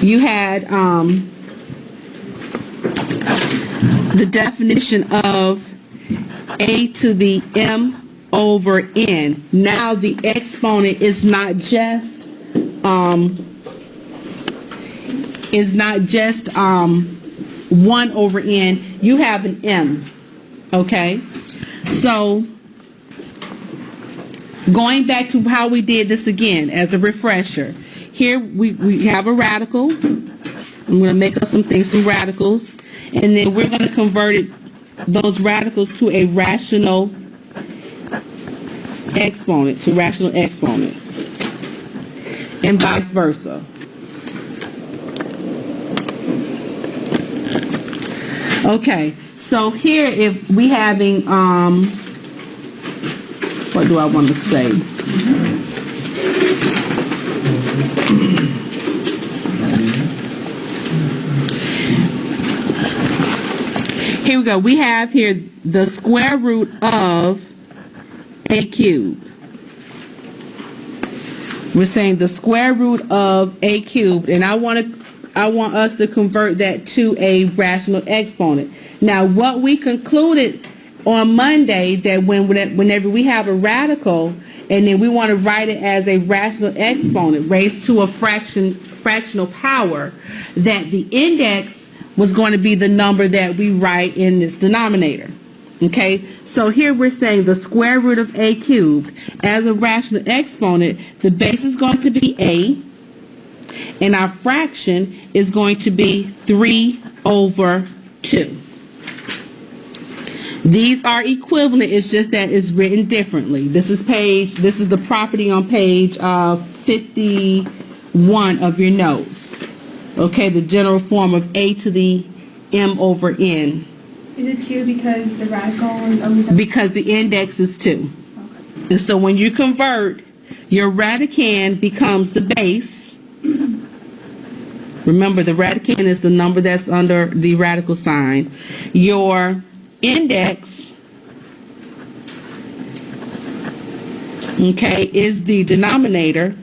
you had the definition of a to the m over n. Now the exponent is not just 1 over n. You have an m. Okay, so going back to how we did this again as a refresher. Here we have a radical. I'm going to make up some radicals, and then we're going to convert those radicals to a rational exponent, to rational exponents, and vice versa. Okay, so here if we having, what do I want to say? Here we go. We have here the square root of a cubed. We're saying the square root of a cubed, and I want us to convert that to a rational exponent. Now, what we concluded on Monday, that whenever we have a radical and then we want to write it as a rational exponent raised to a fractional power, that the index was going to be the number that we write in this denominator. Okay, so here we're saying the square root of a cubed as a rational exponent, the base is going to be a, and our fraction is going to be 3 over 2. These are equivalent, it's just that it's written differently. This is the property on page 51 of your notes. Okay, the general form of a to the m over n. Is it 2 because the radical is always... Because the index is 2. Okay. And so when you convert, your radicand becomes the base. Remember, the radicand is the number that's under the radical sign. Your index, okay, is the denominator,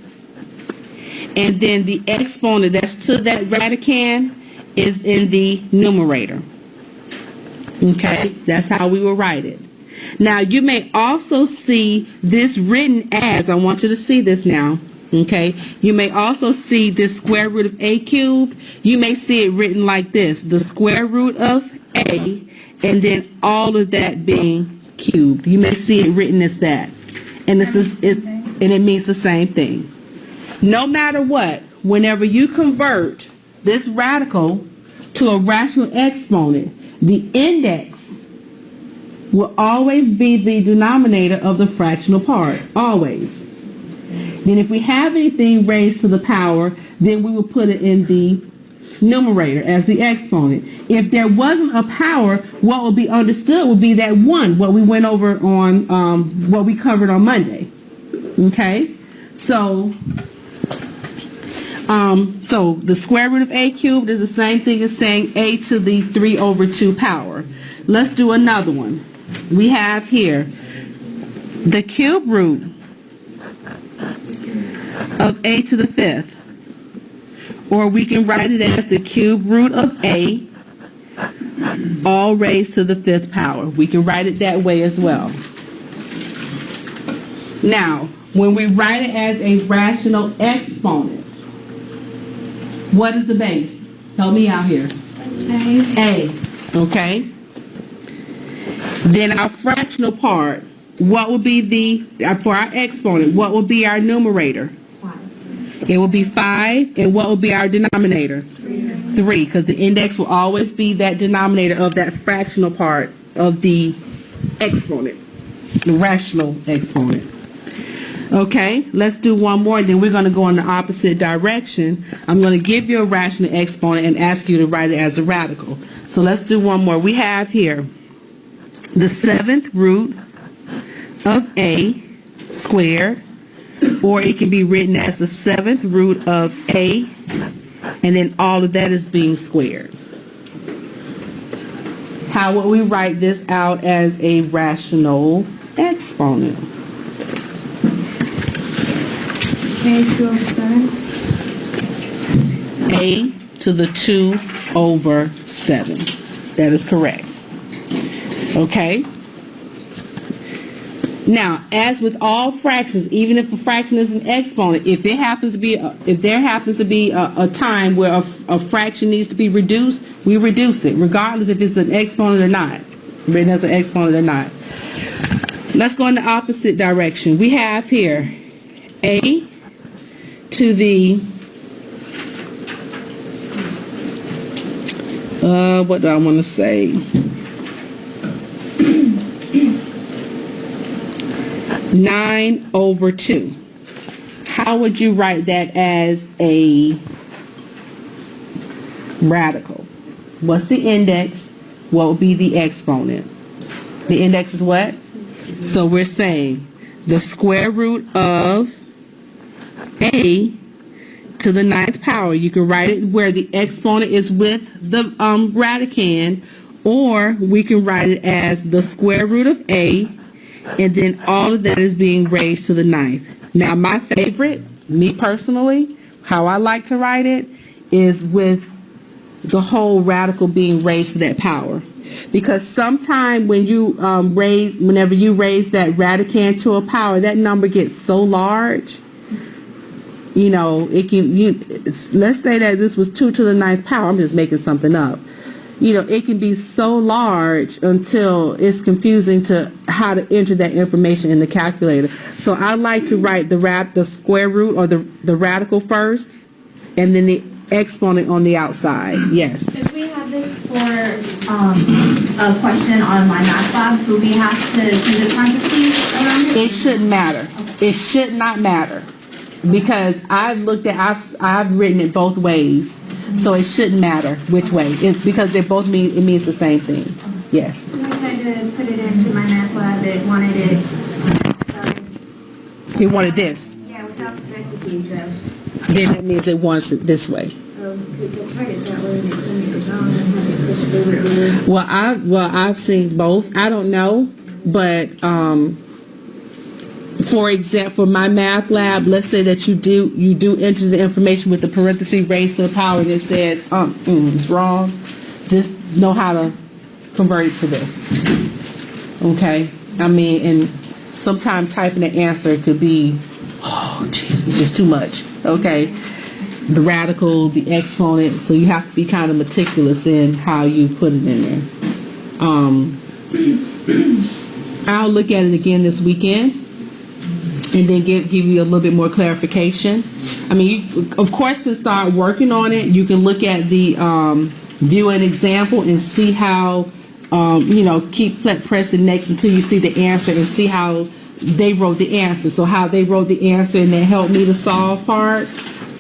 and then the exponent that's to that radicand is in the numerator. Okay, that's how we will write it. Now, you may also see this written as, I want you to see this now, okay, you may also see this square root of a cubed. You may see it written like this, the square root of a, and then all of that being cubed. You may see it written as that, and it means the same thing. No matter what, whenever you convert this radical to a rational exponent, the index will always be the denominator of the fractional part, always. Then if we have anything raised to the power, then we will put it in the numerator as the exponent. If there wasn't a power, what would be understood would be that 1, what we went over on, what we covered on Monday. Okay? So the square root of a cubed is the same thing as saying a to the 3 over 2 power. Let's do another one. We have here the cube root of a to the 5th. Or we can write it as the cube root of a, all raised to the 5th power. We can write it that way as well. Now, when we write it as a rational exponent, what is the base? Help me out here. A. Okay. Then our fractional part, what would be for our exponent, what would be our numerator? 5. It will be 5, and what will be our denominator? 3, because the index will always be that denominator of that fractional part of the exponent, the rational exponent. Okay, let's do one more, and then we're going to go in the opposite direction. I'm going to give you a rational exponent and ask you to write it as a radical. So let's do one more. We have here the 7th root of a squared, or it can be written as the 7th root of a, and then all of that is being squared. How would we write this out as a rational exponent? A 2 over 7. a to the 2 over 7. That is correct. Okay? Now, as with all fractions, even if a fraction is an exponent, if there happens to be a time where a fraction needs to be reduced, we reduce it, regardless if it's an exponent or not. Written as an exponent or not. Let's go in the opposite direction. We have here a to the what do I want to say? 9 over 2. How would you write that as a radical? What's the index? What would be the exponent? The index is what? So we're saying the square root of a to the 9th power. You can write it where the exponent is with the radicand, or we can write it as the square root of a, and then all of that is being raised to the 9th. Now, my favorite, me personally, how I like to write it is with the whole radical being raised to that power. Because sometime when you whenever you raise that radicand to a power, that number gets so large. You know, it can. Let's say that this was 2 to the 9th power. I'm just making something up. You know, it can be so large until it's confusing to how to enter that information in the calculator. So I like to write the square root or the radical first, and then the exponent on the outside. Yes. If we have this for a question on my math lab, do we have to do the parentheses around it? It shouldn't matter. It should not matter, because I've written it both ways, so it shouldn't matter which way. Because they both means the same thing. Yes. When I tried to put it into my math lab, it wanted it. You wanted this. Yeah, without the parentheses, so. Then that means it wants it this way. Because I tried it that way and it was wrong. I had to push it over. Well, I've seen both. I don't know, but for example, for my math lab, let's say that you do enter the information with the parenthesis raised to the power, and it says it's wrong. Just know how to convert it to this. Okay. I mean, and sometimes typing the answer could be, oh, jeez, it's just too much. Okay. The radical, the exponent, so you have to be kind of meticulous in how you put it in there. I'll look at it again this weekend and then give you a little bit more clarification. I mean, you, of course, can start working on it. You can look at the view an example and see how, keep pressing next until you see the answer and see how they wrote the answer. So how they wrote the answer and then help me to solve part,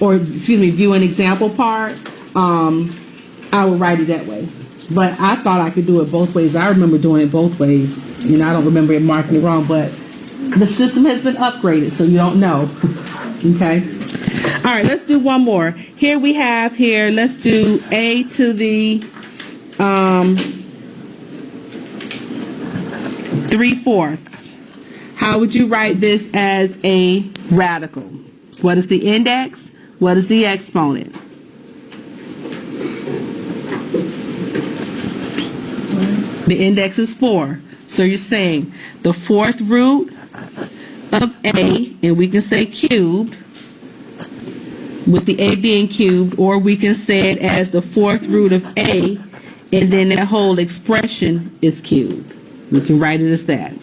or view an example part, I would write it that way. But I thought I could do it both ways. I remember doing it both ways, and I don't remember it marking it wrong, but the system has been upgraded, so you don't know. Okay? All right, let's do one more. Here we have let's do a to the 3/4. How would you write this as a radical? What is the index? What is the exponent? The index is 4. So you're saying the 4th root of a, and we can say cubed, with the a being cubed, or we can say it as the 4th root of a, and then that whole expression is cubed. We can write it as that.